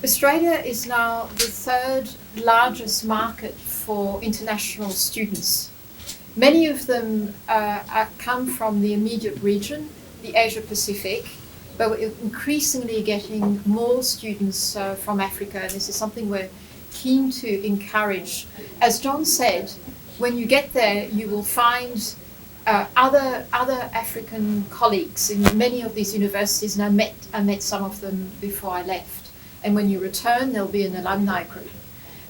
Australia is now the third largest market for international students. Many of them come from the immediate region, the Asia Pacific, but we're increasingly getting more students from Africa, and this is something we're keen to encourage. As John said, when you get there, you will find other African colleagues in many of these universities, and I met some of them before I left. And when you return, there'll be an alumni group.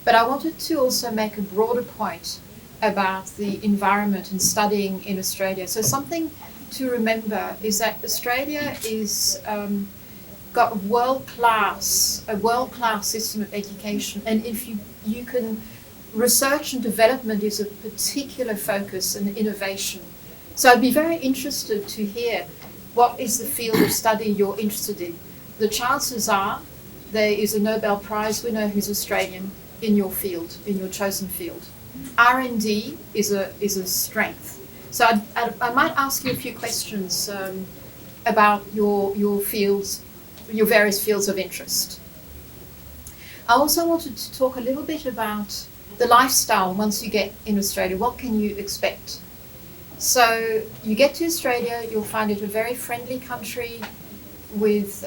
But I wanted to also make a broader point about the environment and studying in Australia. So something to remember is that Australia is got a world-class system of education, and if you can, research and development is a particular focus and innovation. So I'd be very interested to hear what is the field of study you're interested in. The chances are there is a Nobel Prize winner who's Australian in your field, in your chosen field. R&D is a strength. So I might ask you a few questions about your fields, your various fields of interest. I also wanted to talk a little bit about the lifestyle once you get in Australia. What can you expect? So you get to Australia, you'll find it a very friendly country with,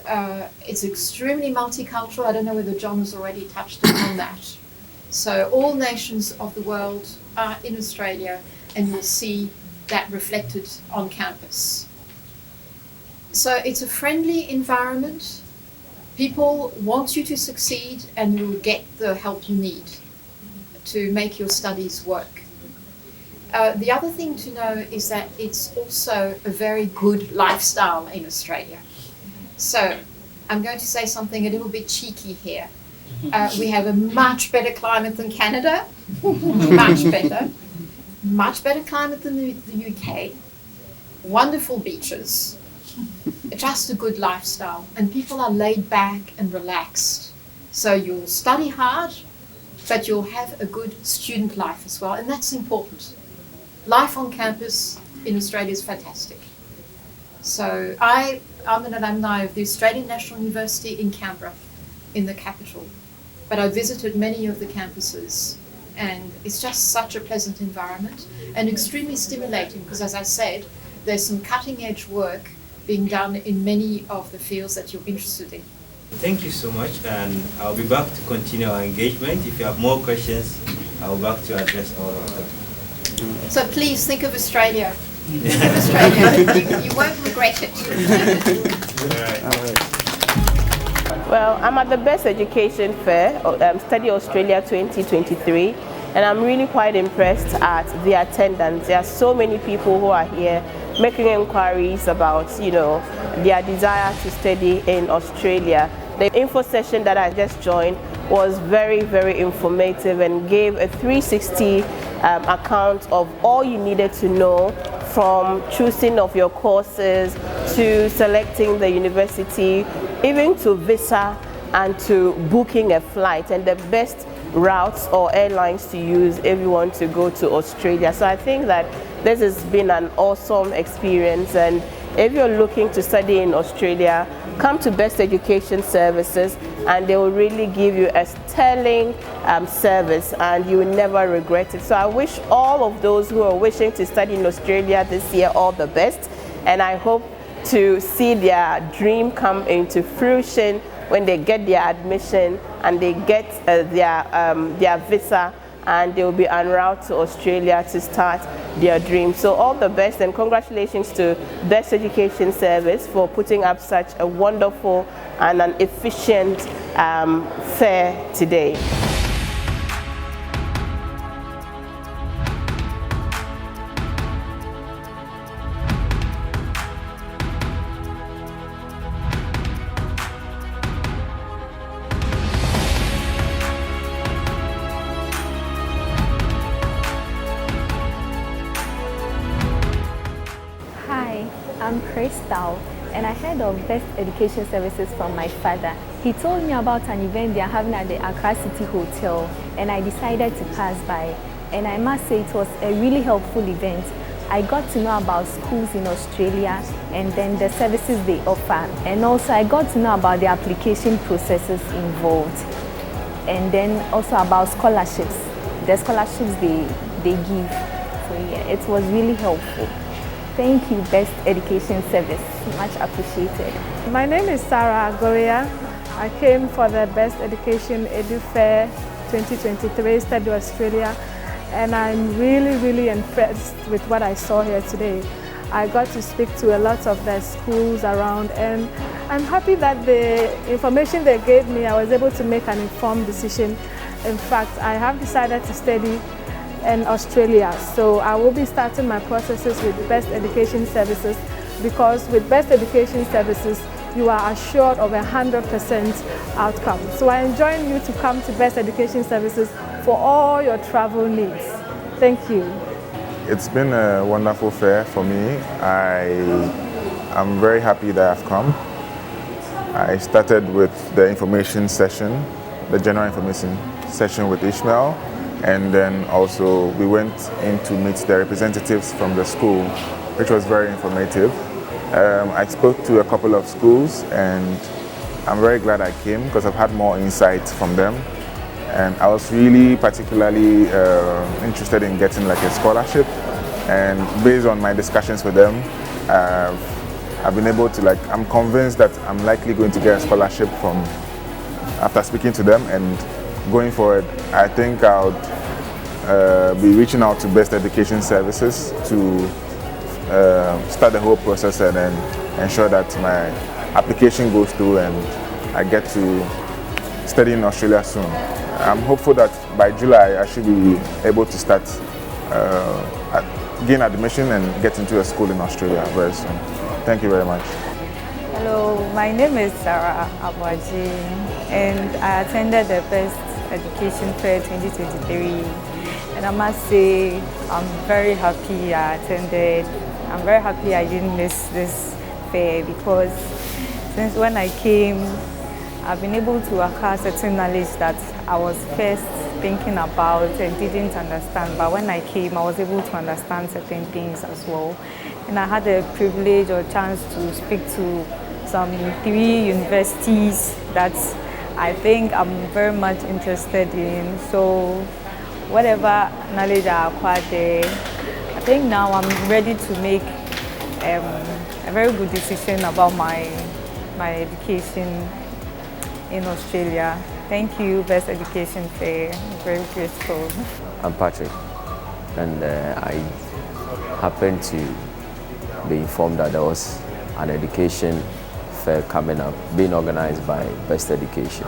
it's extremely multicultural. I don't know whether John has already touched upon that. So all nations of the world are in Australia, and you'll see that reflected on campus. So it's a friendly environment. People want you to succeed, and you'll get the help you need to make your studies work. The other thing to know is that it's also a very good lifestyle in Australia. So I'm going to say something a little bit cheeky here. We have a much better climate than Canada, much better climate than the UK, wonderful beaches, just a good lifestyle, and people are laid back and relaxed. So you'll study hard, but you'll have a good student life as well, and that's important. Life on campus in Australia is fantastic. So I'm an alumni of the Australian National University in Canberra, in the capital. But I visited many of the campuses, and it's just such a pleasant environment and extremely stimulating because, as I said, there's some cutting-edge work being done in many of the fields that you're interested in. Thank you so much, and I'll be back to continue our engagement. If you have more questions, I'll be back to address all of them. So please think of Australia. Think of Australia. You won't regret it. All right. Well, I'm at the Best Education Fair, Study Australia 2023, and I'm really quite impressed at the attendance. There are so many people who are here making inquiries about, their desire to study in Australia. The info session that I just joined was very, very informative and gave a 360 account of all you needed to know, from choosing of your courses to selecting the university, even to visa and to booking a flight, and the best routes or airlines to use if you want to go to Australia. So I think that this has been an awesome experience, and if you're looking to study in Australia, come to Best Education Services and they will really give you a sterling service, and you will never regret it. So I wish all of those who are wishing to study in Australia this year all the best, and I hope to see their dream come into fruition when they get their admission and they get their visa, and they will be en route to Australia to start their dream. So all the best, and congratulations to Best Education Service for putting up such a wonderful and an efficient fair today. I'm Crystal, and I heard of Best Education Services from my father. He told me about an event they are having at the Accra City Hotel, and I decided to pass by. And I must say it was a really helpful event. I got to know about schools in Australia and then the services they offer. And also I got to know about the application processes involved. And then also about scholarships, the scholarships they give. So yeah, it was really helpful. Thank you, Best Education Service. Much appreciated. My name is Sarah Agoria. I came for the Best Education Edu Fair 2023 Study Australia, and I'm really impressed with what I saw here today. I got to speak to a lot of the schools around, and I'm happy that the information they gave me, I was able to make an informed decision. In fact, I have decided to study in Australia, so I will be starting my processes with Best Education Services, because with Best Education Services you are assured of 100% outcome. So I enjoin you to come to Best Education Services for all your travel needs. Thank you. It's been a wonderful fair for me. I'm very happy that I've come. I started with the information session, the general information session with Ishmael, and then also we went in to meet the representatives from the school, which was very informative. I spoke to a couple of schools, and I'm very glad I came because I've had more insights from them. And I was really particularly interested in getting like a scholarship, and based on my discussions with them, I've been able to I'm convinced that I'm likely going to get a scholarship after speaking to them. And going forward, I think I'll be reaching out to Best Education Services to start the whole process and then ensure that my application goes through and I get to study in Australia soon. I'm hopeful that by July I should be able to start, gain admission and get into a school in Australia very soon. Thank you very much. Hello, my name is Sarah Abaji, and I attended the Best Education Fair 2023. And I must say, I'm very happy I attended. I'm very happy I didn't miss this fair, because since when I came, I've been able to acquire certain knowledge that I was first thinking about and didn't understand. But when I came, I was able to understand certain things as well. And I had the privilege or chance to speak to some 3 universities that I think I'm very much interested in. So whatever knowledge I acquired there, I think now I'm ready to make a very good decision about my education in Australia. Thank you, Best Education Fair. I'm very grateful. I'm Patrick, and I happened to be informed that there was an education fair coming up, being organized by Best Education,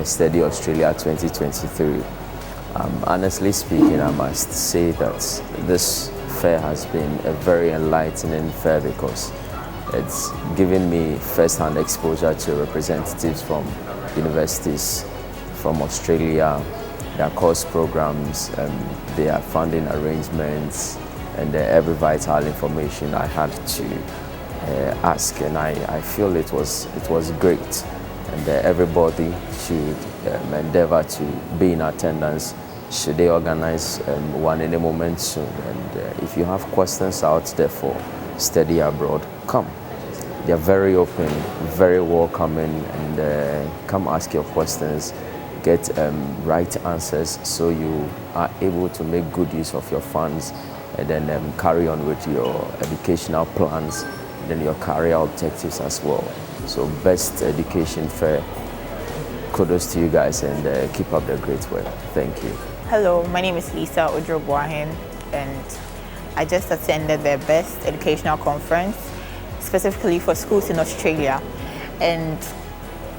Study Australia 2023. Honestly speaking, I must say that this fair has been a very enlightening fair, because it's given me first-hand exposure to representatives from universities from Australia, their course programs, their funding arrangements, and every vital information I had to ask, and I feel it was great, and everybody should endeavor to be in attendance should they organize one any moment soon. And if you have questions out there for Study Abroad, come. They're very open, very welcoming, and come ask your questions, get right answers, so you are able to make good use of your funds, and then carry on with your educational plans, and then your career objectives as well. So Best Education Fair, kudos to you guys, and keep up the great work. Thank you. Hello, my name is Lisa Odro-Boahen, and I just attended the Best Educational Conference, specifically for schools in Australia, and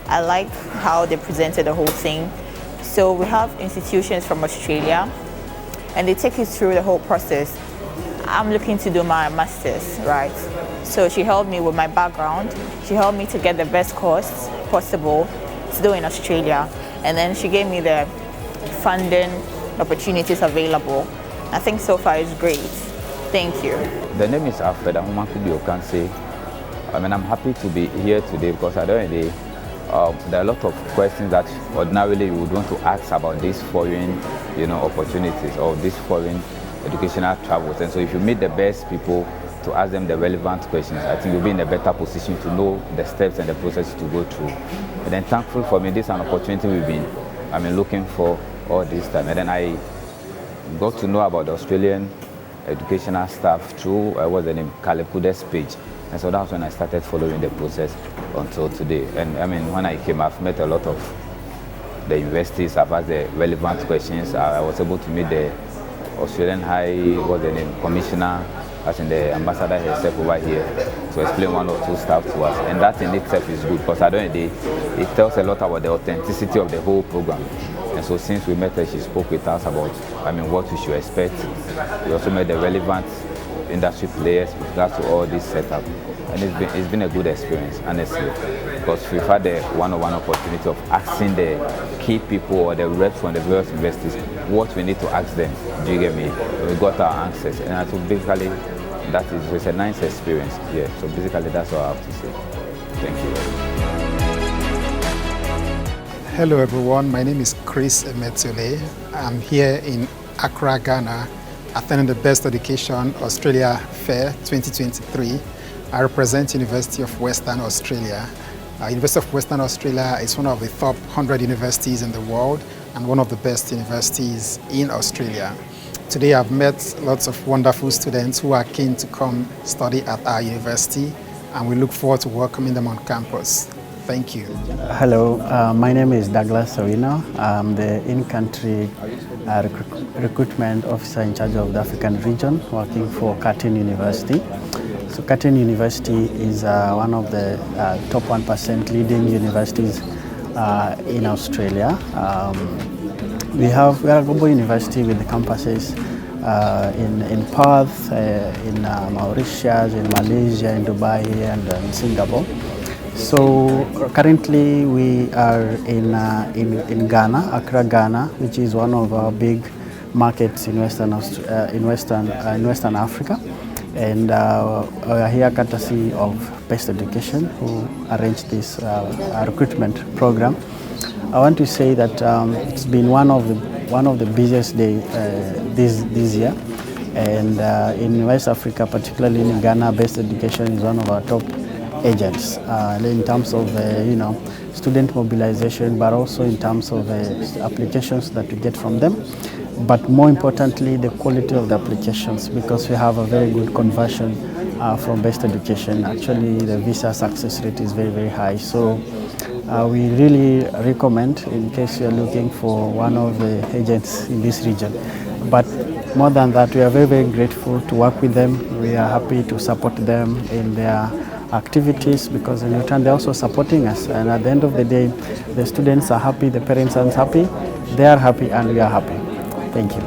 I like how they presented the whole thing. So we have institutions from Australia, and they take you through the whole process. I'm looking to do my master's, right? So she helped me with my background. She helped me to get the best course possible to do in Australia, and then she gave me the funding opportunities available. I think so far it's great. Thank you. The name is Alfred Ahumakubi Okanse. I mean, I'm happy to be here today because at the end of the day, there are a lot of questions that ordinarily you would want to ask about these foreign, opportunities or these foreign educational travels. And so if you meet the best people to ask them the relevant questions, I think you'll be in a better position to know the steps and the process to go through. And then thankful for me, this is an opportunity we've been looking for all this time. And then I got to know about the Australian educational staff through, what's the name, Kalekude's page. And so that's when I started following the process until today. And I mean, when I came, I've met a lot of the universities, I've asked the relevant questions. I was able to meet the Australian High, what's the name, Commissioner, as in the ambassador herself over here, to explain one or two stuff to us. And that in itself is good because at the end of the day, it tells a lot about the authenticity of the whole program. And so since we met her, she spoke with us about, what we should expect. We also met the relevant industry players with regards to all this setup. And it's been a good experience, honestly, because we've had the one-on-one opportunity of asking the key people or the reps from the various universities what we need to ask them. Do you get me? We got our answers. And so basically, it's a nice experience. Yeah, so basically that's all I have to say. Thank you. Hello everyone, my name is Chris Emetole. I'm here in Accra, Ghana, attending the Best Education Australia Fair 2023. I represent University of Western Australia. University of Western Australia is one of the top 100 universities in the world and one of the best universities in Australia. Today I've met lots of wonderful students who are keen to come study at our university, and we look forward to welcoming them on campus. Thank you. Hello, my name is Douglas Sawino. I'm the in-country recruitment officer in charge of the African region, working for Curtin University. So Curtin University is one of the top 1% leading universities in Australia. We are a global university with the campuses in Perth, in Mauritius, in Malaysia, in Dubai, and in Singapore. So currently we are in Ghana, Accra, Ghana, which is one of our big markets in Western Africa. And we are here courtesy of Best Education, who arranged this recruitment program. I want to say that it's been one of the busiest days this year, and in West Africa, particularly in Ghana, Best Education is one of our top agents in terms of student mobilization, but also in terms of applications that we get from them. But more importantly, the quality of the applications, because we have a very good conversion from Best Education. Actually, the visa success rate is very, very high. So we really recommend, in case you're looking for one of the agents in this region. But more than that, we are very, very grateful to work with them. We are happy to support them in their activities, because in return they're also supporting us. And at the end of the day, the students are happy, the parents are happy, they are happy, and we are happy. Thank you.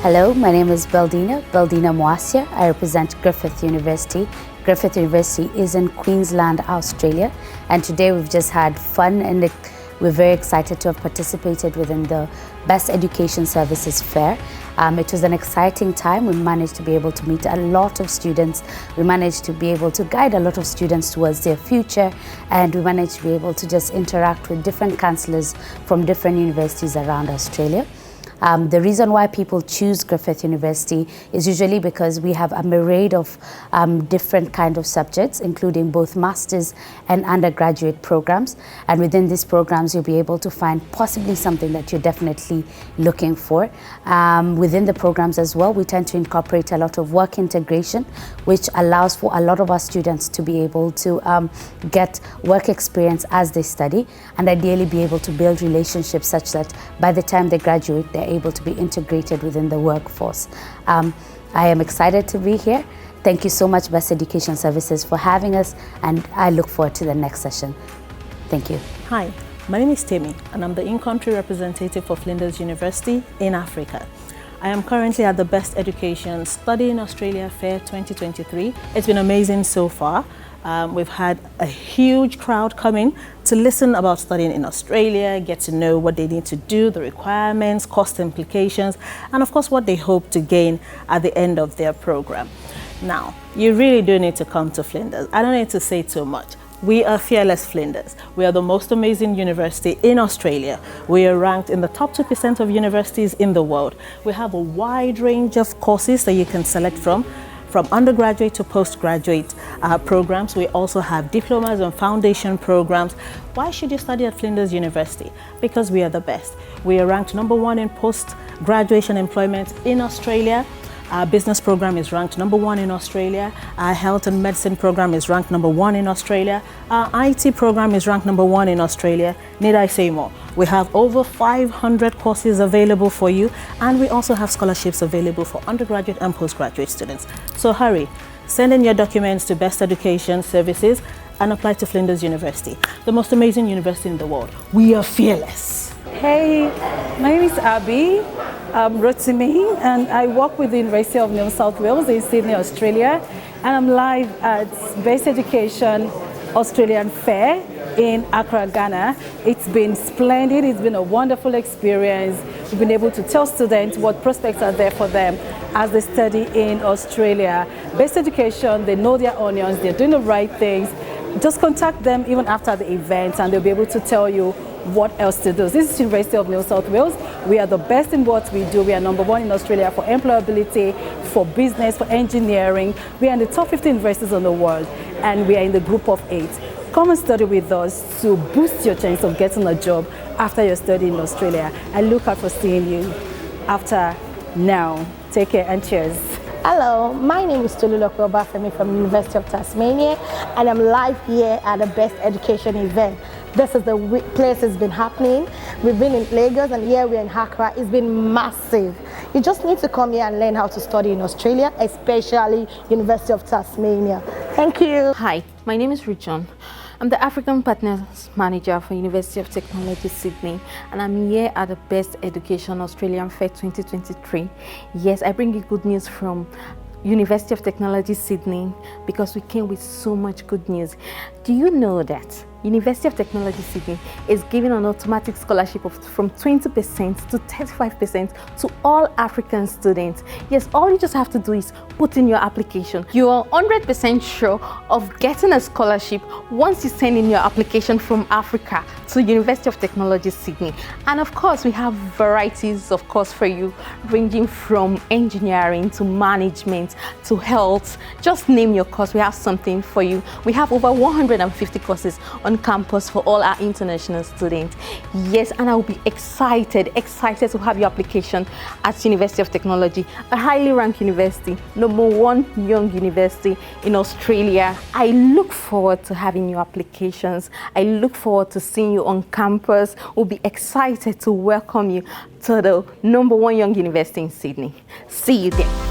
Hello, my name is Beldina Moasia. I represent Griffith University. Griffith University is in Queensland, Australia, and today we've just had fun, and we're very excited to have participated within the Best Education Services Fair. It was an exciting time. We managed to be able to meet a lot of students. We managed to be able to guide a lot of students towards their future, and we managed to be able to just interact with different counsellors from different universities around Australia. The reason why people choose Griffith University is usually because we have a myriad of different kind of subjects, including both master's and undergraduate programs. And within these programs, you'll be able to find possibly something that you're definitely looking for. Within the programs as well, we tend to incorporate a lot of work integration, which allows for a lot of our students to be able to get work experience as they study, and ideally be able to build relationships such that by the time they graduate, they're able to be integrated within the workforce. I am excited to be here. Thank you so much, Best Education Services, for having us, and I look forward to the next session. Thank you. Hi, my name is Temi, and I'm the in-country representative for Flinders University in Africa. I am currently at the Best Education Studying Australia Fair 2023. It's been amazing so far. We've had a huge crowd coming to listen about studying in Australia, get to know what they need to do, the requirements, cost implications, and of course what they hope to gain at the end of their program. Now, you really do need to come to Flinders. I don't need to say too much. We are Fearless Flinders. We are the most amazing university in Australia. We are ranked in the top 2% of universities in the world. We have a wide range of courses that you can select from undergraduate to postgraduate programs. We also have diplomas and foundation programs. Why should you study at Flinders University? Because we are the best. We are ranked #1 in post-graduation employment in Australia. Our business program is ranked #1 in Australia. Our health and medicine program is ranked #1 in Australia. Our IT program is ranked #1 in Australia. Need I say more? We have over 500 courses available for you, and we also have scholarships available for undergraduate and postgraduate students. So hurry, send in your documents to Best Education Services and apply to Flinders University, the most amazing university in the world. We are fearless. Hey, my name is Abby Rotimi, and I work with the University of New South Wales in Sydney, Australia, and I'm live at Best Education Australian Fair in Accra, Ghana. It's been splendid. It's been a wonderful experience. We've been able to tell students what prospects are there for them as they study in Australia. Best Education, they know their onions, they're doing the right things. Just contact them even after the event and they'll be able to tell you what else to do. This is University of New South Wales. We are the best in what we do. We are #1 in Australia for employability, for business, for engineering. We are in the top 50 universities in the world, and we are in the group of 8. Come and study with us to boost your chance of getting a job after your study in Australia. I look out for seeing you after now. Take care and cheers. Hello, my name is Tolulope Obafemi from the University of Tasmania, and I'm live here at the Best Education event. This is the place it's been happening. We've been in Lagos and here we're in Accra. It's been massive. You just need to come here and learn how to study in Australia, especially University of Tasmania. Thank you. Hi, my name is Richon. I'm the African Partners Manager for University of Technology, Sydney, and I'm here at the Best Education Australian Fair 2023. Yes, I bring you good news from University of Technology, Sydney, because we came with so much good news. Do you know that University of Technology, Sydney is giving an automatic scholarship from 20% to 35% to all African students? Yes, all you just have to do is put in your application. You are 100% sure of getting a scholarship once you send in your application from Africa to University of Technology, Sydney. And of course, we have varieties of course for you, ranging from engineering to management to health. Just name your course, we have something for you. We have over 150 courses on campus for all our international students. Yes, and I will be excited to have your application at University of Technology, a highly ranked university, #1 young university in Australia. I look forward to having your applications. I look forward to seeing you on campus. We'll be excited to welcome you to the #1 young university in Sydney. See you there.